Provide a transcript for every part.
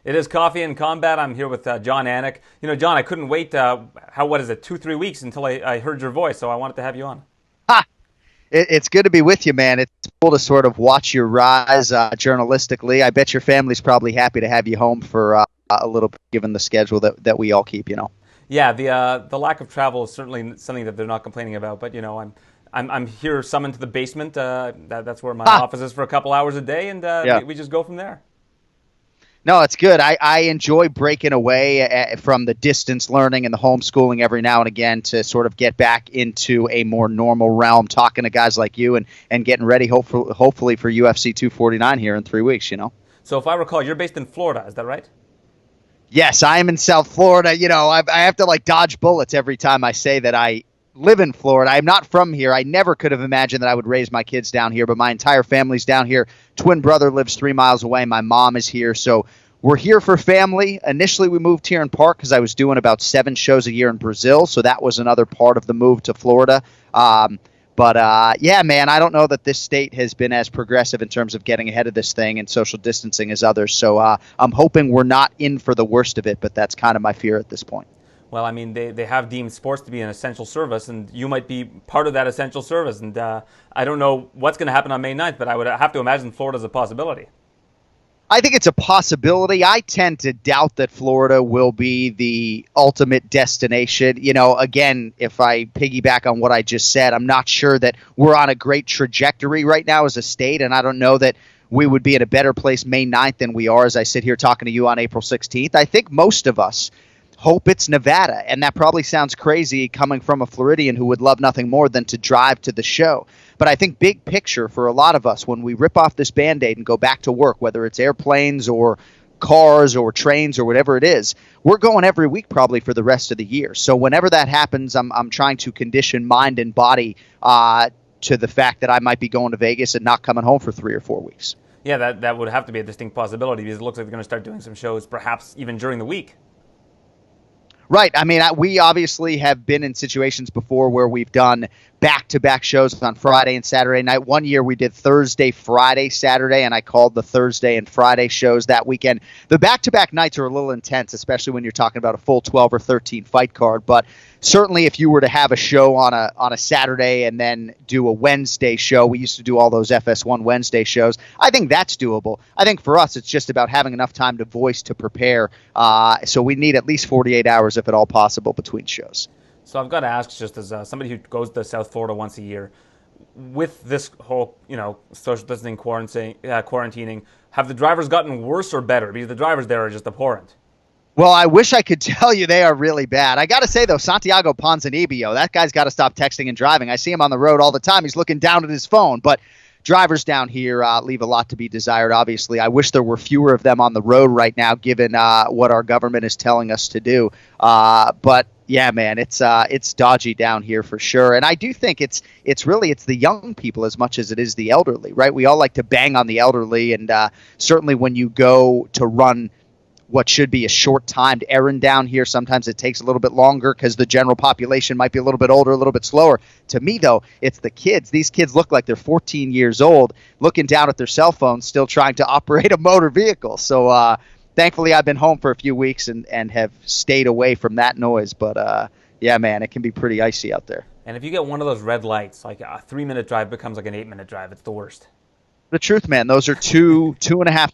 It is Coffee and Combat. I'm here with Jon Anik. You know, John, I couldn't wait. What is it? 2, 3 weeks until I heard your voice, so I wanted to have you on. Ha! It's good to be with you, man. It's cool to sort of watch your rise journalistically. I bet your family's probably happy to have you home for a little bit, given the schedule that we all keep. Yeah, the lack of travel is certainly something that they're not complaining about. But you know, I'm here summoned to the basement. That's where my Ha! office is for a couple hours a day, and Yeah. we just go from there. No, it's good. I enjoy breaking away from the distance learning and the homeschooling every now and again to sort of get back into a more normal realm, talking to guys like you and getting ready, hopefully for UFC 249 here in 3 weeks. So if I recall, you're based in Florida. Is that right? Yes, I am in South Florida. I have to like dodge bullets every time I say that I live in Florida. I'm not from here. I never could have imagined that I would raise my kids down here, but my entire family's down here. Twin brother lives 3 miles away. My mom is here. So we're here for family. Initially, we moved here in part because I was doing about 7 shows a year in Brazil. So that was another part of the move to Florida. Yeah, man, I don't know that this state has been as progressive in terms of getting ahead of this thing and social distancing as others. So I'm hoping we're not in for the worst of it, but that's kind of my fear at this point. Well, I mean, they have deemed sports to be an essential service, and you might be part of that essential service. And I don't know what's going to happen on May 9th, but I would have to imagine Florida's a possibility. I think it's a possibility. I tend to doubt that Florida will be the ultimate destination. Again, if I piggyback on what I just said, I'm not sure that we're on a great trajectory right now as a state, and I don't know that we would be in a better place May 9th than we are as I sit here talking to you on April 16th. I think most of us hope it's Nevada, and that probably sounds crazy coming from a Floridian who would love nothing more than to drive to the show. But I think big picture for a lot of us, when we rip off this Band-Aid and go back to work, whether it's airplanes or cars or trains or whatever it is, we're going every week probably for the rest of the year. So whenever that happens, I'm trying to condition mind and body to the fact that I might be going to Vegas and not coming home for 3 or 4 weeks. Yeah, that would have to be a distinct possibility because it looks like they're going to start doing some shows perhaps even during the week. Right. I mean, we obviously have been in situations before where we've done back-to-back shows on Friday and Saturday night. One year we did Thursday, Friday, Saturday, and I called the Thursday and Friday shows that weekend. The back-to-back nights are a little intense, especially when you're talking about a full 12 or 13 fight card. But certainly if you were to have a show on a Saturday and then do a Wednesday show, we used to do all those FS1 Wednesday shows, I think that's doable. I think for us it's just about having enough time to voice, to prepare. So we need at least 48 hours, if at all possible, between shows. So I've got to ask, just as somebody who goes to South Florida once a year, with this whole, social distancing, quarantining, have the drivers gotten worse or better? Because the drivers there are just abhorrent. Well, I wish I could tell you they are really bad. I got to say, though, Santiago Ponzinibbio, that guy's got to stop texting and driving. I see him on the road all the time. He's looking down at his phone. But drivers down here leave a lot to be desired, obviously. I wish there were fewer of them on the road right now, given what our government is telling us to do. But yeah, man, it's dodgy down here for sure. And I do think it's the young people as much as it is the elderly, right? We all like to bang on the elderly, and certainly when you go to run what should be a short-timed errand down here, sometimes it takes a little bit longer because the general population might be a little bit older, a little bit slower. To me, though, it's the kids. These kids look like they're 14 years old, looking down at their cell phones, still trying to operate a motor vehicle. So thankfully, I've been home for a few weeks and have stayed away from that noise. But yeah, man, it can be pretty icy out there. And if you get one of those red lights, like a 3-minute drive becomes like an 8-minute drive, it's the worst. The truth, man, those are 2.5,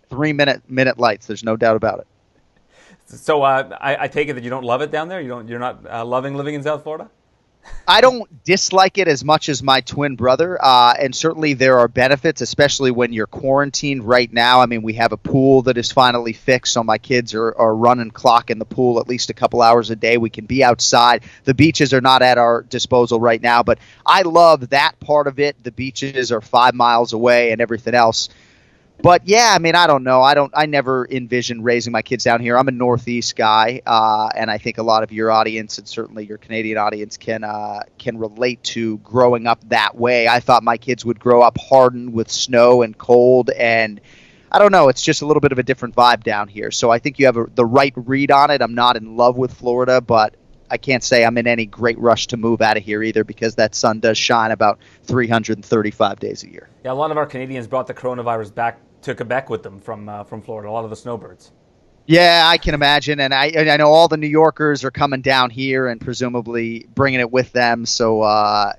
3-minute lights. There's no doubt about it. So I take it that you don't love it down there? You're not loving living in South Florida? I don't dislike it as much as my twin brother, and certainly there are benefits, especially when you're quarantined right now. I mean, we have a pool that is finally fixed, so my kids are running clock in the pool at least a couple hours a day. We can be outside. The beaches are not at our disposal right now, but I love that part of it. The beaches are 5 miles away and everything else. But yeah, I mean, I don't know. I never envisioned raising my kids down here. I'm a Northeast guy, and I think a lot of your audience and certainly your Canadian audience can relate to growing up that way. I thought my kids would grow up hardened with snow and cold, and I don't know. It's just a little bit of a different vibe down here. So I think you have the right read on it. I'm not in love with Florida, but I can't say I'm in any great rush to move out of here either, because that sun does shine about 335 days a year. Yeah, a lot of our Canadians brought the coronavirus back to Quebec with them from Florida, a lot of the snowbirds. Yeah, I can imagine, and I know all the New Yorkers are coming down here and presumably bringing it with them. So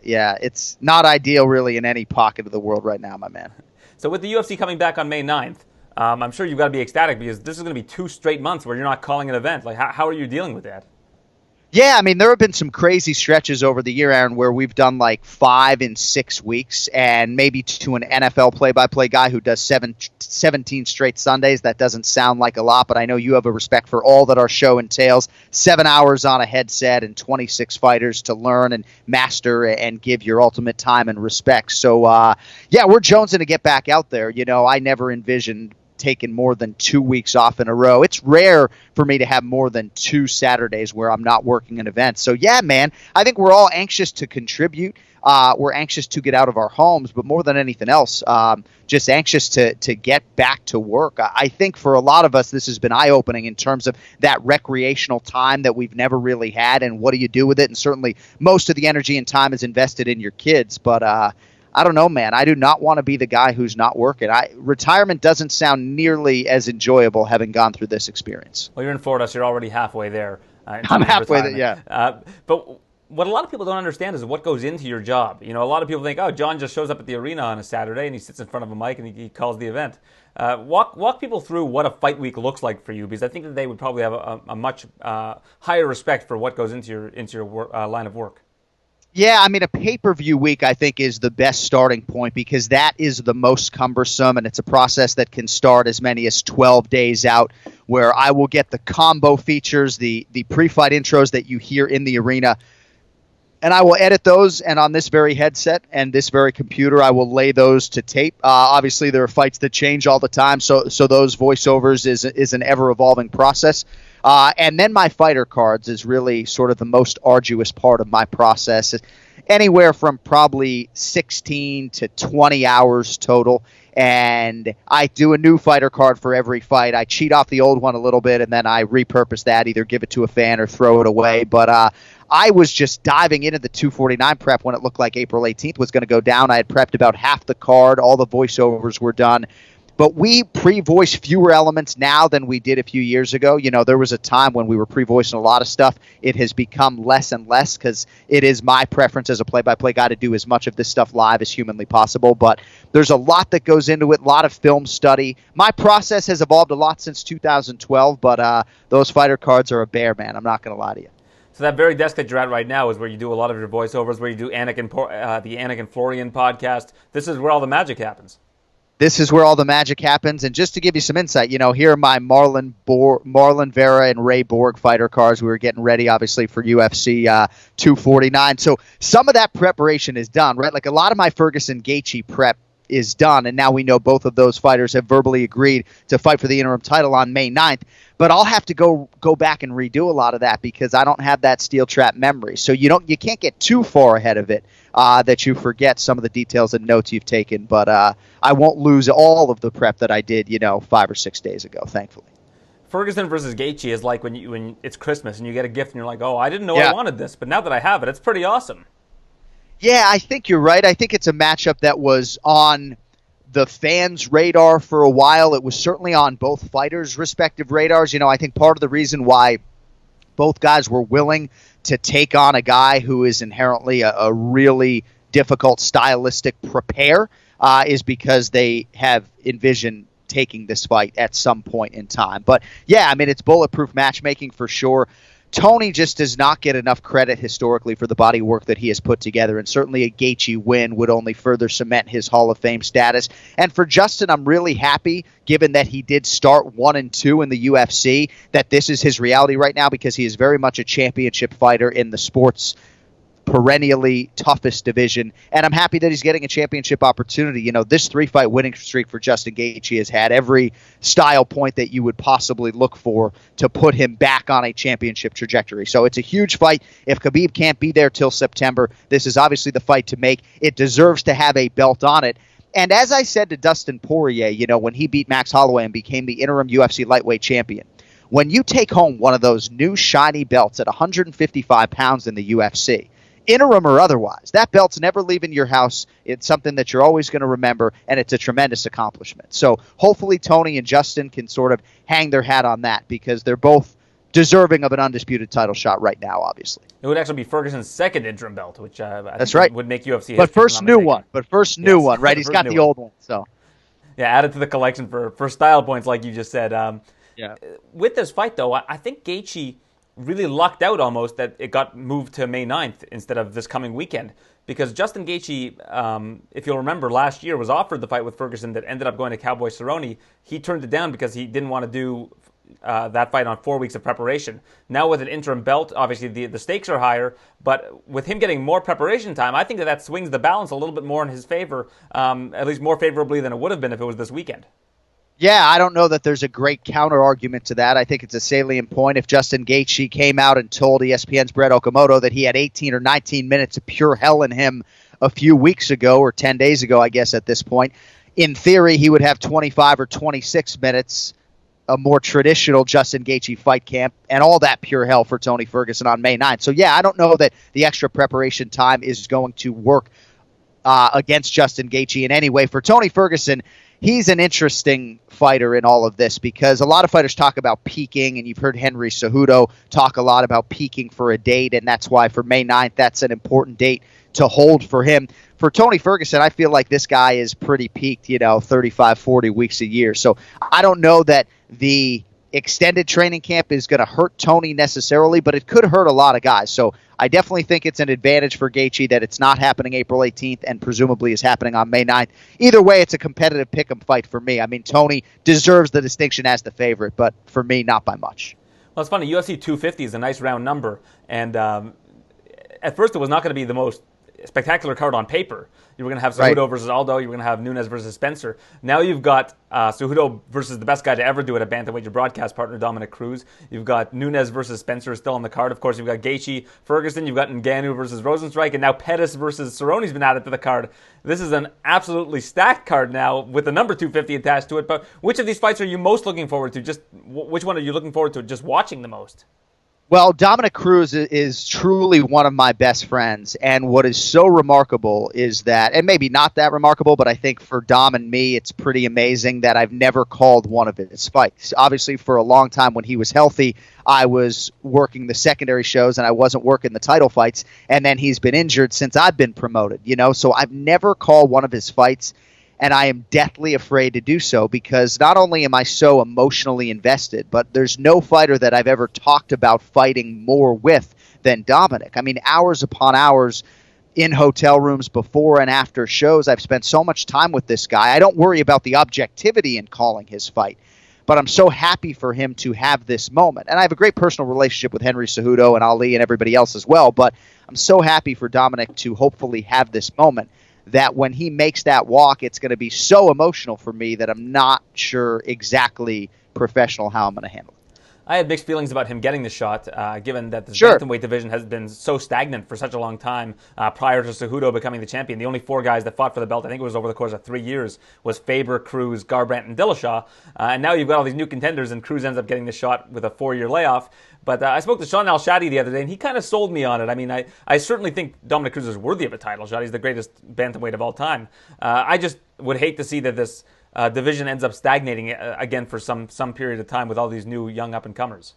yeah, it's not ideal really in any pocket of the world right now, my man. So with the UFC coming back on May 9th, I'm sure you've got to be ecstatic because this is going to be 2 straight months where you're not calling an event. Like, how are you dealing with that? Yeah, I mean, there have been some crazy stretches over the year, Aaron, where we've done like 5 in 6 weeks, and maybe to an NFL play-by-play guy who does 17 straight Sundays, that doesn't sound like a lot, but I know you have a respect for all that our show entails. 7 hours on a headset and 26 fighters to learn and master and give your ultimate time and respect. So, yeah, we're jonesing to get back out there. You know, I never envisioned taken more than 2 weeks off in a row. It's rare for me to have more than 2 Saturdays where I'm not working an event. So yeah, man, I think we're all anxious to contribute. We're anxious to get out of our homes, but more than anything else, just anxious to get back to work. I think for a lot of us, this has been eye-opening in terms of that recreational time that we've never really had, and what do you do with it? And certainly most of the energy and time is invested in your kids, but I don't know, man. I do not want to be the guy who's not working. Retirement doesn't sound nearly as enjoyable having gone through this experience. Well, you're in Florida, so you're already halfway there. I'm halfway there, yeah. But what a lot of people don't understand is what goes into your job. You know, a lot of people think, oh, Jon just shows up at the arena on a Saturday and he sits in front of a mic and he calls the event. Walk people through what a fight week looks like for you, because I think that they would probably have a much higher respect for what goes into your line of work. Yeah, I mean, a pay-per-view week, I think, is the best starting point because that is the most cumbersome, and it's a process that can start as many as 12 days out, where I will get the combo features, the pre-fight intros that you hear in the arena, and I will edit those, and on this very headset and this very computer, I will lay those to tape. Obviously, there are fights that change all the time, so those voiceovers is an ever-evolving process. And then my fighter cards is really sort of the most arduous part of my process. Anywhere from probably 16 to 20 hours total. And I do a new fighter card for every fight. I cheat off the old one a little bit, and then I repurpose that, either give it to a fan or throw it away. But I was just diving into the 249 prep when it looked like April 18th was going to go down. I had prepped about half the card. All the voiceovers were done. But we pre-voice fewer elements now than we did a few years ago. You know, there was a time when we were pre-voicing a lot of stuff. It has become less and less because it is my preference as a play-by-play guy to do as much of this stuff live as humanly possible. But there's a lot that goes into it, a lot of film study. My process has evolved a lot since 2012, but those fighter cards are a bear, man. I'm not going to lie to you. So that very desk that you're at right now is where you do a lot of your voiceovers, where you do the Anik and Florian podcast. This is where all the magic happens. This is where all the magic happens. And just to give you some insight, you know, here are my Marlon Vera and Ray Borg fighter cards. We were getting ready, obviously, for UFC 249. So some of that preparation is done, right? Like a lot of my Ferguson Gaethje prep is done, and now we know both of those fighters have verbally agreed to fight for the interim title on May 9th. But I'll have to go back and redo a lot of that because I don't have that steel trap memory. So you can't get too far ahead of it that you forget some of the details and notes you've taken. But I won't lose all of the prep that I did, 5 or 6 days ago, thankfully. Ferguson versus Gaethje is like when it's Christmas and you get a gift and you're like, oh, I didn't know I wanted this, but now that I have it, it's pretty awesome. Yeah, I think you're right. I think it's a matchup that was on the fans' radar for a while. It was certainly on both fighters' respective radars. I think part of the reason why both guys were willing to take on a guy who is inherently a really difficult stylistic prepare is because they have envisioned taking this fight at some point in time. But yeah, I mean, it's bulletproof matchmaking for sure. Tony just does not get enough credit historically for the body work that he has put together, and certainly a Gaethje win would only further cement his Hall of Fame status. And for Justin, I'm really happy, given that he did start 1-2 in the UFC, that this is his reality right now because he is very much a championship fighter in the sport's perennially toughest division, and I'm happy that he's getting a championship opportunity. This 3-fight winning streak for Justin Gaethje has had every style point that you would possibly look for to put him back on a championship trajectory. So it's a huge fight. If Khabib can't be there till September, this is obviously the fight to make. It deserves to have a belt on it. And as I said to Dustin Poirier, when he beat Max Holloway and became the interim UFC lightweight champion, when you take home one of those new shiny belts at 155 pounds in the UFC, interim or otherwise. That belt's never leaving your house. It's something that you're always going to remember, and it's a tremendous accomplishment. So hopefully Tony and Justin can sort of hang their hat on that, because they're both deserving of an undisputed title shot right now, obviously. It would actually be Ferguson's second interim belt, which That's right. would make UFC history. But first new one. Right? He's got the old one. So yeah, added to the collection for style points, like you just said. Yeah. With this fight, though, I think Gaethje really lucked out almost that it got moved to May 9th instead of this coming weekend. Because Justin Gaethje, if you'll remember, last year was offered the fight with Ferguson that ended up going to Cowboy Cerrone. He turned it down because he didn't want to do that fight on 4 weeks of preparation. Now with an interim belt, obviously the stakes are higher, but with him getting more preparation time, I think that swings the balance a little bit more in his favor, at least more favorably than it would have been if it was this weekend. Yeah, I don't know that there's a great counter argument to that. I think it's a salient point. If Justin Gaethje came out and told ESPN's Brett Okamoto that he had 18 or 19 minutes of pure hell in him a few weeks ago, or 10 days ago, I guess at this point, in theory, he would have 25 or 26 minutes, a more traditional Justin Gaethje fight camp, and all that pure hell for Tony Ferguson on May 9th. So, yeah, I don't know that the extra preparation time is going to work against Justin Gaethje in any way. For Tony Ferguson, he's an interesting fighter in all of this, because a lot of fighters talk about peaking, and you've heard Henry Cejudo talk a lot about peaking for a date, and that's why for May 9th, that's an important date to hold for him. For Tony Ferguson, I feel like this guy is pretty peaked, 35, 40 weeks a year. So I don't know that the extended training camp is going to hurt Tony necessarily, but it could hurt a lot of guys. So I definitely think it's an advantage for Gaethje that it's not happening April 18th and presumably is happening on May 9th. Either way, it's a competitive pick'em fight for me. I mean, Tony deserves the distinction as the favorite, but for me, not by much. Well, it's funny. UFC 250 is a nice round number, and at first it was not going to be the most spectacular card on paper. You were going to have Cejudo versus Aldo. You were going to have Nunes versus Spencer. Now you've got Cejudo versus the best guy to ever do it at bantamweight, your broadcast partner, Dominick Cruz. You've got Nunes versus Spencer still on the card. Of course, you've got Gaethje, Ferguson. You've got Ngannou versus Rozenstruik. And now Pettis versus Cerrone's been added to the card. This is an absolutely stacked card now with the number 250 attached to it. But which of these fights are you most looking forward to? Just which one are you looking forward to just watching the most? Well, Dominick Cruz is truly one of my best friends, and what is so remarkable is that, and maybe not that remarkable, but I think for Dom and me, it's pretty amazing that I've never called one of his fights. Obviously, for a long time when he was healthy, I was working the secondary shows and I wasn't working the title fights, and then he's been injured since I've been promoted, so I've never called one of his fights. And I am deathly afraid to do so, because not only am I so emotionally invested, but there's no fighter that I've ever talked about fighting more with than Dominick. I mean, hours upon hours in hotel rooms before and after shows. I've spent so much time with this guy. I don't worry about the objectivity in calling his fight, but I'm so happy for him to have this moment. And I have a great personal relationship with Henry Cejudo and Ali and everybody else as well, but I'm so happy for Dominick to hopefully have this moment, that when he makes that walk, it's going to be so emotional for me that I'm not sure exactly professional how I'm going to handle it. I had mixed feelings about him getting the shot, given that the bantamweight division has been so stagnant for such a long time prior to Cejudo becoming the champion. The only four guys that fought for the belt, I think it was over the course of 3 years, was Faber, Cruz, Garbrandt, and Dillashaw. And now you've got all these new contenders, and Cruz ends up getting the shot with a 4-year layoff. But I spoke to Sean Al-Shadi the other day, and he kind of sold me on it. I mean, I certainly think Dominick Cruz is worthy of a title shot. He's the greatest bantamweight of all time. I just would hate to see that this division ends up stagnating again for some period of time with all these new young up-and-comers.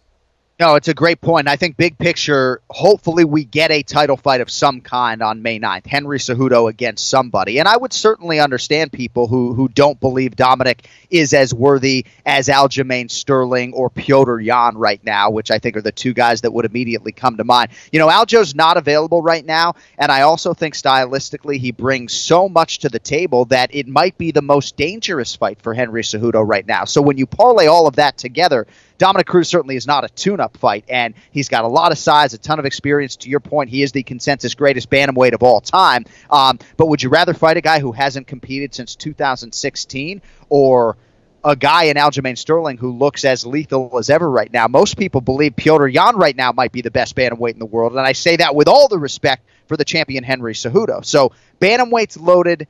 No, it's a great point. I think big picture, hopefully we get a title fight of some kind on May 9th. Henry Cejudo against somebody. And I would certainly understand people who don't believe Dominick is as worthy as Aljamain Sterling or Petr Yan right now, which I think are the two guys that would immediately come to mind. Aljo's not available right now, and I also think stylistically he brings so much to the table that it might be the most dangerous fight for Henry Cejudo right now. So when you parlay all of that together, Dominick Cruz certainly is not a tune-up fight, and he's got a lot of size, a ton of experience. To your point, he is the consensus greatest bantamweight of all time. But would you rather fight a guy who hasn't competed since 2016 or a guy in Aljamain Sterling who looks as lethal as ever right now? Most people believe Petr Yan right now might be the best bantamweight in the world, and I say that with all the respect for the champion Henry Cejudo. So bantamweight's loaded.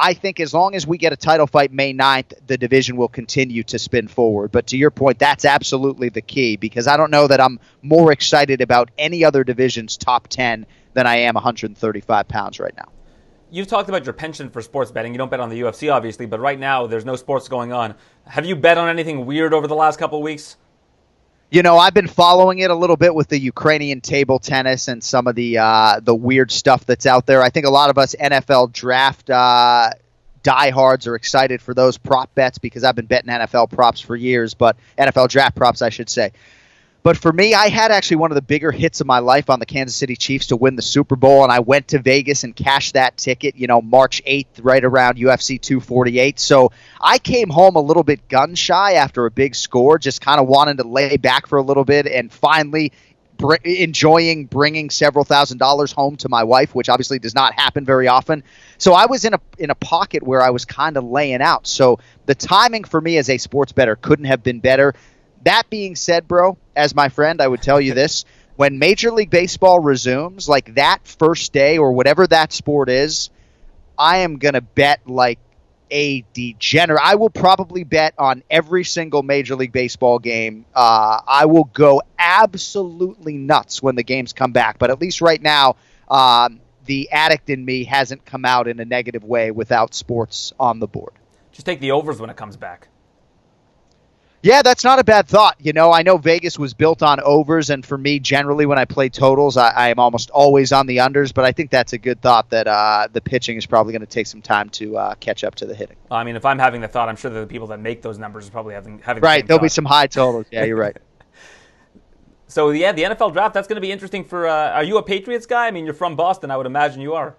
I think as long as we get a title fight May 9th, the division will continue to spin forward. But to your point, that's absolutely the key, because I don't know that I'm more excited about any other division's top 10 than I am 135 pounds right now. You've talked about your penchant for sports betting. You don't bet on the UFC, obviously, but right now there's no sports going on. Have you bet on anything weird over the last couple of weeks? You know, I've been following it a little bit with the Ukrainian table tennis and some of the weird stuff that's out there. I think a lot of us NFL draft diehards are excited for those prop bets, because I've been betting NFL props for years, but NFL draft props, I should say. But for me, I had actually one of the bigger hits of my life on the Kansas City Chiefs to win the Super Bowl, and I went to Vegas and cashed that ticket, March 8th, right around UFC 248. So I came home a little bit gun-shy after a big score, just kind of wanted to lay back for a little bit, and finally enjoying bringing several $1,000s home to my wife, which obviously does not happen very often. So I was in a pocket where I was kind of laying out. So the timing for me as a sports bettor couldn't have been better. That being said, bro, as my friend, I would tell you this. When Major League Baseball resumes, like that first day or whatever that sport is, I am going to bet like a degenerate. I will probably bet on every single Major League Baseball game. I will go absolutely nuts when the games come back. But at least right now, the addict in me hasn't come out in a negative way without sports on the board. Just take the overs when it comes back. Yeah, that's not a bad thought. I know Vegas was built on overs, and for me, generally, when I play totals, I am almost always on the unders, but I think that's a good thought that the pitching is probably going to take some time to catch up to the hitting. I mean, if I'm having the thought, I'm sure that the people that make those numbers are probably having the right, same there'll thought. be some high totals. Yeah, you're right. So, yeah, the NFL draft, that's going to be interesting for are you a Patriots guy? I mean, you're from Boston. I would imagine you are.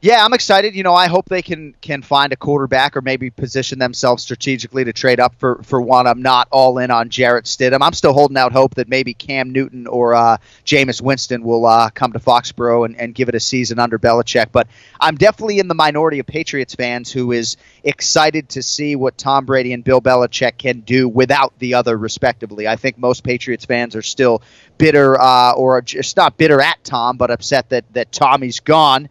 Yeah, I'm excited. I hope they can find a quarterback or maybe position themselves strategically to trade up for one. I'm not all in on Jarrett Stidham. I'm still holding out hope that maybe Cam Newton or Jameis Winston will come to Foxborough and give it a season under Belichick. But I'm definitely in the minority of Patriots fans who is excited to see what Tom Brady and Bill Belichick can do without the other, respectively. I think most Patriots fans are still bitter, or just not bitter at Tom, but upset that Tommy's gone.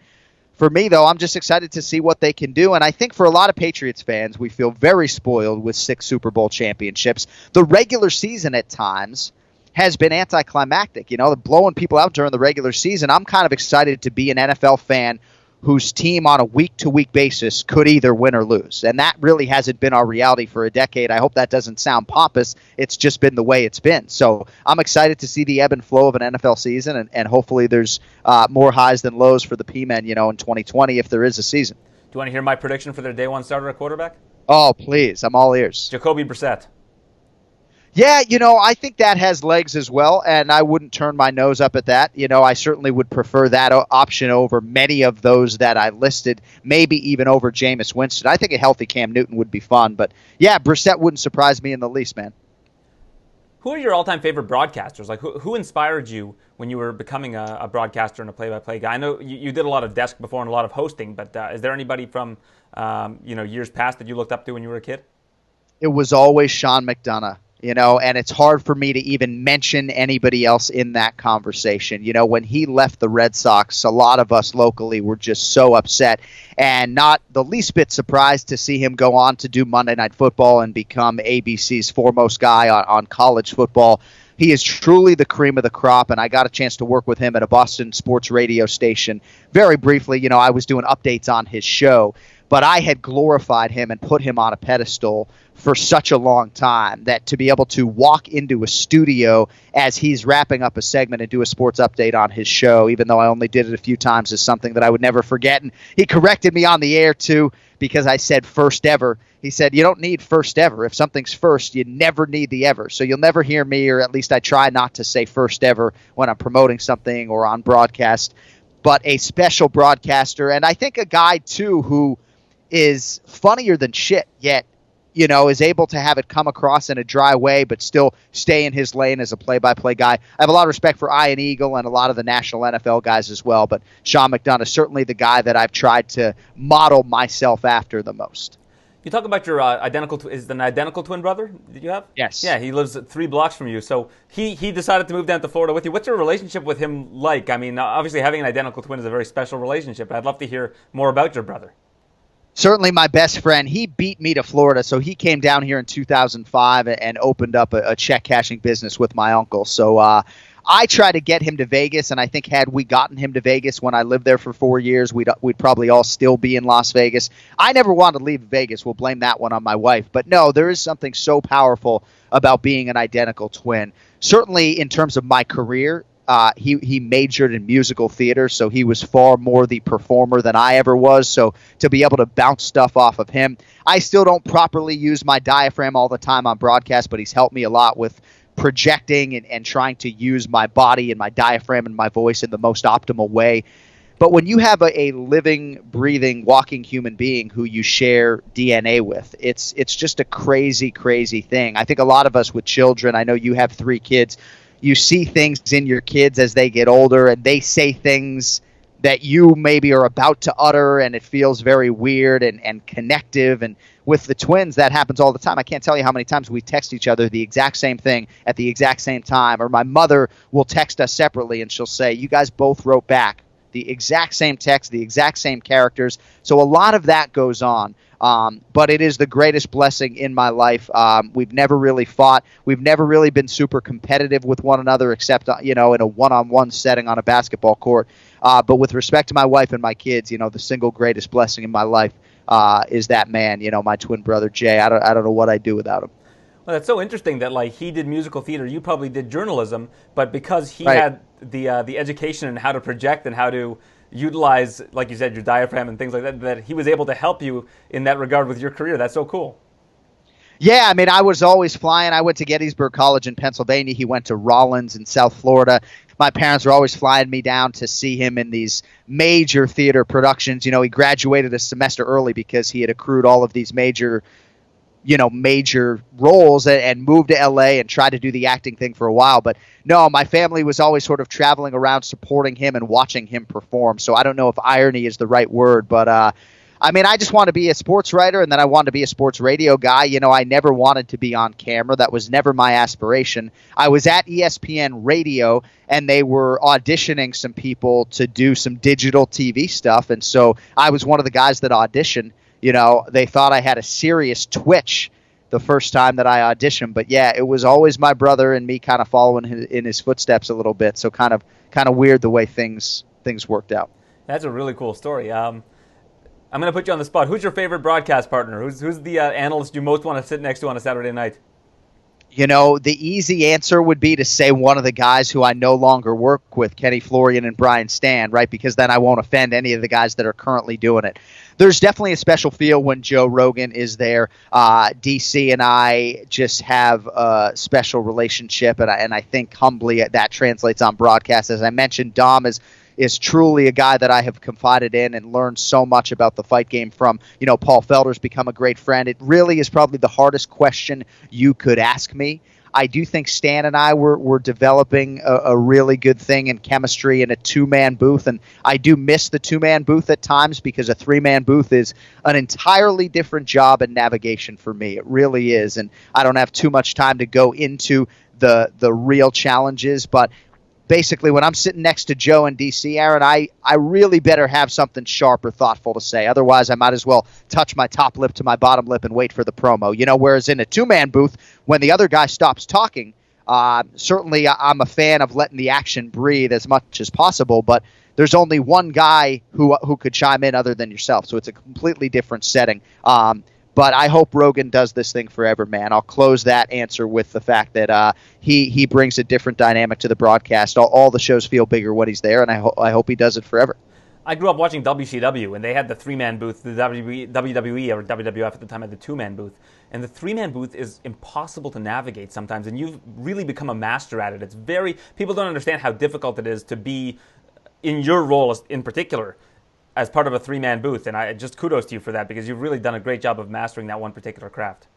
For me, though, I'm just excited to see what they can do. And I think for a lot of Patriots fans, we feel very spoiled with 6 Super Bowl championships. The regular season at times has been anticlimactic. Blowing people out during the regular season. I'm kind of excited to be an NFL fan whose team on a week-to-week basis could either win or lose. And that really hasn't been our reality for a decade. I hope that doesn't sound pompous. It's just been the way it's been. So I'm excited to see the ebb and flow of an NFL season, and hopefully there's more highs than lows for the P-men, in 2020 if there is a season. Do you want to hear my prediction for their day one starter at quarterback? Oh, please. I'm all ears. Jacoby Brissett. Yeah, I think that has legs as well, and I wouldn't turn my nose up at that. I certainly would prefer that option over many of those that I listed, maybe even over Jameis Winston. I think a healthy Cam Newton would be fun, but yeah, Brissett wouldn't surprise me in the least, man. Who are your all-time favorite broadcasters? Like, who inspired you when you were becoming a broadcaster and a play-by-play guy? I know you did a lot of desk before and a lot of hosting, but is there anybody from years past that you looked up to when you were a kid? It was always Sean McDonough. And it's hard for me to even mention anybody else in that conversation. When he left the Red Sox, a lot of us locally were just so upset and not the least bit surprised to see him go on to do Monday Night Football and become ABC's foremost guy on college football. He is truly the cream of the crop, and I got a chance to work with him at a Boston sports radio station very briefly. I was doing updates on his show, but I had glorified him and put him on a pedestal for such a long time that to be able to walk into a studio as he's wrapping up a segment and do a sports update on his show, even though I only did it a few times, is something that I would never forget. And he corrected me on the air, too, because I said first ever. He said, you don't need first ever. If something's first, you never need the ever. So you'll never hear me, or at least I try not to say first ever when I'm promoting something or on broadcast, but a special broadcaster. And I think a guy, too, who is funnier than shit, yet is able to have it come across in a dry way, but still stay in his lane as a play-by-play guy. I have a lot of respect for Ian Eagle and a lot of the national NFL guys as well, but Sean McDonough is certainly the guy that I've tried to model myself after the most. You talk about your is it an identical twin brother that you have? Yes. Yeah, he lives 3 blocks from you. So he decided to move down to Florida with you. What's your relationship with him like? I mean, obviously having an identical twin is a very special relationship. I'd love to hear more about your brother. Certainly my best friend, he beat me to Florida, so he came down here in 2005 and opened up a check cashing business with my uncle. So I tried to get him to Vegas, and I think had we gotten him to Vegas when I lived there for 4 years, we'd probably all still be in Las Vegas. I never wanted to leave Vegas. We'll blame that one on my wife. But no, there is something so powerful about being an identical twin. Certainly in terms of my career, he majored in musical theater, so he was far more the performer than I ever was. So to be able to bounce stuff off of him, I still don't properly use my diaphragm all the time on broadcast, but he's helped me a lot with projecting and trying to use my body and my diaphragm and my voice in the most optimal way. But when you have a living, breathing, walking human being who you share DNA with, it's just a crazy, crazy thing. I think a lot of us with children, I know you have 3 kids, you see things in your kids as they get older, and they say things that you maybe are about to utter, and it feels very weird and connective. And with the twins, that happens all the time. I can't tell you how many times we text each other the exact same thing at the exact same time. Or my mother will text us separately, and she'll say, you guys both wrote back the exact same text, the exact same characters. So a lot of that goes on. But it is the greatest blessing in my life. We've never really fought. We've never really been super competitive with one another, except in a one-on-one setting on a basketball court. But with respect to my wife and my kids, the single greatest blessing in my life is that man. My twin brother Jay. I don't know what I'd do without him. Well, that's so interesting that he did musical theater, you probably did journalism, but because he Right. had the education and how to project and how to utilize, like you said, your diaphragm and things like that, that he was able to help you in that regard with your career. That's so cool. Yeah, I mean, I was always flying. I went to Gettysburg College in Pennsylvania. He went to Rollins in South Florida. My parents were always flying me down to see him in these major theater productions. He graduated a semester early because he had accrued all of these major roles and moved to LA and tried to do the acting thing for a while. But no, my family was always sort of traveling around supporting him and watching him perform. So I don't know if irony is the right word, but I just want to be a sports writer, and then I wanted to be a sports radio guy. I never wanted to be on camera. That was never my aspiration. I was at ESPN Radio, and they were auditioning some people to do some digital TV stuff. And so I was one of the guys that auditioned. They thought I had a serious twitch the first time that I auditioned. But yeah, it was always my brother and me kind of following in his footsteps a little bit. So kind of weird the way things worked out. That's a really cool story. I'm going to put you on the spot. Who's your favorite broadcast partner? Who's the analyst you most want to sit next to on a Saturday night? The easy answer would be to say one of the guys who I no longer work with, Kenny Florian and Brian Stan, right? Because then I won't offend any of the guys that are currently doing it. There's definitely a special feel when Joe Rogan is there. DC and I just have a special relationship, and I think humbly that translates on broadcast. As I mentioned, Dom is truly a guy that I have confided in and learned so much about the fight game from. Paul Felder's become a great friend. It really is probably the hardest question you could ask me. I do think Stan and I were developing a really good thing in chemistry in a 2-man booth, and I do miss the 2-man booth at times because a 3-man booth is an entirely different job and navigation for me. It really is, and I don't have too much time to go into the real challenges, but basically, when I'm sitting next to Joe and DC, Aaron, I really better have something sharp or thoughtful to say. Otherwise, I might as well touch my top lip to my bottom lip and wait for the promo. Whereas in a 2-man booth, when the other guy stops talking, certainly I'm a fan of letting the action breathe as much as possible, but there's only one guy who could chime in other than yourself, so it's a completely different setting. But I hope Rogan does this thing forever, man. I'll close that answer with the fact that he brings a different dynamic to the broadcast. All the shows feel bigger when he's there, and I hope he does it forever. I grew up watching WCW, and they had the 3-man booth. The WWE or WWF at the time had the 2-man booth. And the 3-man booth is impossible to navigate sometimes, and you've really become a master at it. People don't understand how difficult it is to be in your role in particular as part of a 3-man booth, and I just kudos to you for that because you've really done a great job of mastering that one particular craft.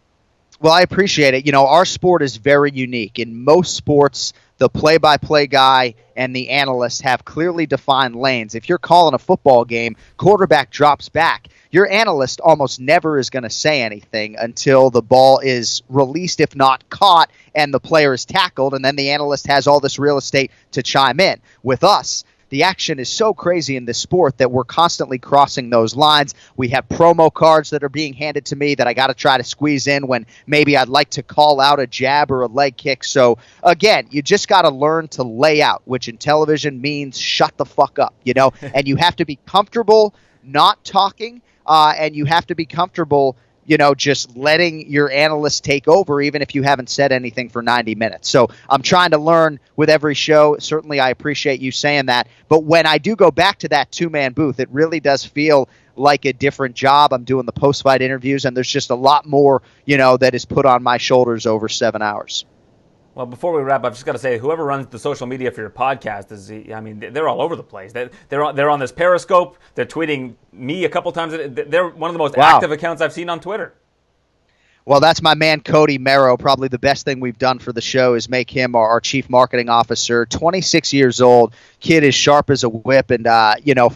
Well, I appreciate it. Our sport is very unique. In most sports, the play-by-play guy and the analyst have clearly defined lanes. If you're calling a football game, quarterback drops back. Your analyst almost never is going to say anything until the ball is released, if not caught, and the player is tackled, and then the analyst has all this real estate to chime in. With us, the action is so crazy in this sport that we're constantly crossing those lines. We have promo cards that are being handed to me that I got to try to squeeze in when maybe I'd like to call out a jab or a leg kick. So again, you just got to learn to lay out, which in television means shut the fuck up, and you have to be comfortable not talking, and you have to be comfortable just letting your analyst take over, even if you haven't said anything for 90 minutes. So I'm trying to learn with every show. Certainly, I appreciate you saying that. But when I do go back to that two-man booth, it really does feel like a different job. I'm doing the post-fight interviews, and there's just a lot more, that is put on my shoulders over 7 hours. Well, before we wrap, I've just got to say, whoever runs the social media for your podcast they're all over the place. They're on this Periscope. They're tweeting me a couple times. They're one of the most active accounts I've seen on Twitter. Well, that's my man, Cody Maro. Probably the best thing we've done for the show is make him our chief marketing officer. 26 years old. Kid is sharp as a whip and,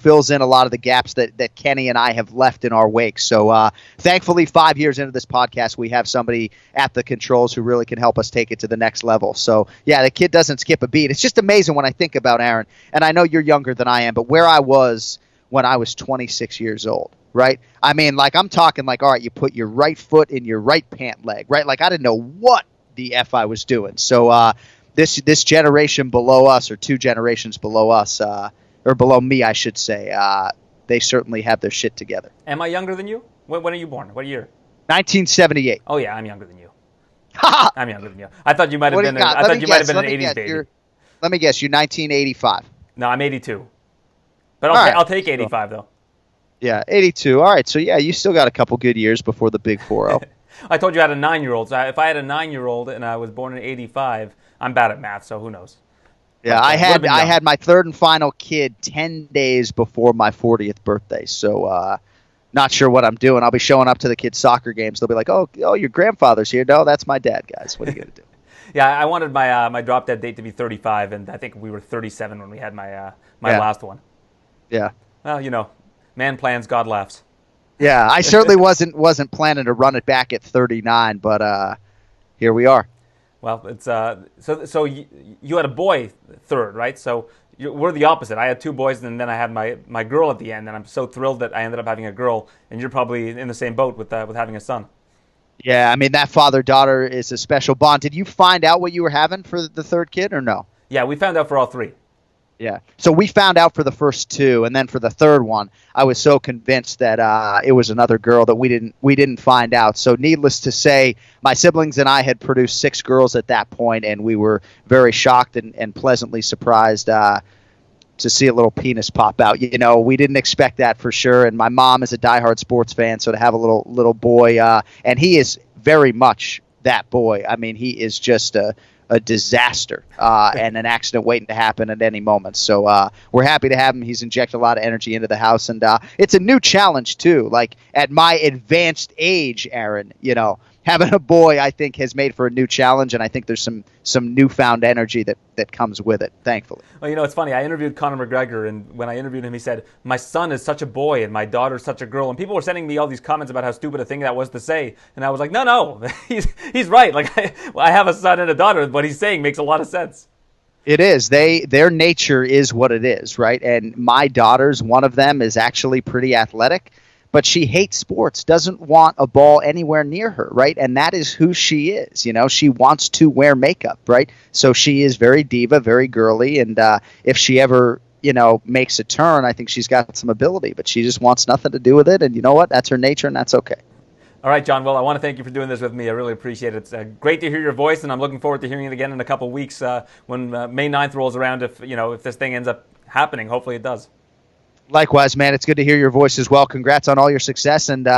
fills in a lot of the gaps that Kenny and I have left in our wake. So thankfully, 5 years into this podcast, we have somebody at the controls who really can help us take it to the next level. So, yeah, the kid doesn't skip a beat. It's just amazing when I think about Aaron. And I know you're younger than I am, but where I was when I was 26 years old. Right? I mean, I'm talking all right, you put your right foot in your right pant leg, right? I didn't know what the F I was doing. So this generation below us, or two generations below us, or below me, I should say, they certainly have their shit together. Am I younger than you? When are you born? What year? 1978. Oh, yeah, I'm younger than you. I'm younger than you. I thought you might have been an 80s baby. Let me guess, you're 1985. No, I'm 82. But I'll take 85, though. Yeah, 82. All right, so yeah, you still got a couple good years before the big 4-0. I told you I had a 9-year-old. So if I had a 9-year-old and I was born in 85, I'm bad at math, so who knows? Yeah, I had my third and final kid 10 days before my 40th birthday, so not sure what I'm doing. I'll be showing up to the kids' soccer games. They'll be like, oh, your grandfather's here. No, that's my dad, guys. What are you going to do? Yeah, I wanted my drop-dead date to be 35, and I think we were 37 when we had my last one. Yeah. Well, man plans, God laughs. Yeah, I certainly wasn't planning to run it back at 39, but here we are. Well, it's so you had a boy third, right? So we're the opposite. I had two boys, and then I had my girl at the end, and I'm so thrilled that I ended up having a girl. And you're probably in the same boat with having a son. Yeah, I mean that father-daughter is a special bond. Did you find out what you were having for the third kid, or no? Yeah, we found out for all three. Yeah. So we found out for the first two, and then for the third one, I was so convinced that it was another girl that we didn't find out. So needless to say, my siblings and I had produced 6 girls at that point, and we were very shocked and pleasantly surprised to see a little penis pop out. We didn't expect that for sure. And my mom is a diehard sports fan, so to have a little boy, and he is very much that boy. I mean, he is just a disaster and an accident waiting to happen at any moment. So we're happy to have him. He's injected a lot of energy into the house, and it's a new challenge too. At my advanced age, Aaron, having a boy, I think, has made for a new challenge, and I think there's some newfound energy that comes with it, thankfully. Well, it's funny. I interviewed Conor McGregor, and when I interviewed him, he said, my son is such a boy, and my daughter's such a girl. And people were sending me all these comments about how stupid a thing that was to say. And I was like, no, he's right. I have a son and a daughter. What he's saying makes a lot of sense. It is. Their nature is what it is, right? And my daughter's, one of them, is actually pretty athletic. But she hates sports, doesn't want a ball anywhere near her, right? And that is who she is. She wants to wear makeup, right? So she is very diva, very girly. And if she ever, makes a turn, I think she's got some ability. But she just wants nothing to do with it. And you know what? That's her nature, and that's okay. All right, John. Well, I want to thank you for doing this with me. I really appreciate it. It's great to hear your voice, and I'm looking forward to hearing it again in a couple of weeks when May 9th rolls around. If this thing ends up happening, hopefully it does. Likewise, man. It's good to hear your voice as well. Congrats on all your success, and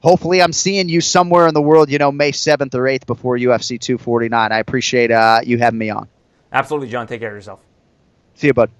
hopefully I'm seeing you somewhere in the world, May 7th or 8th before UFC 249. I appreciate you having me on. Absolutely, John. Take care of yourself. See you, bud.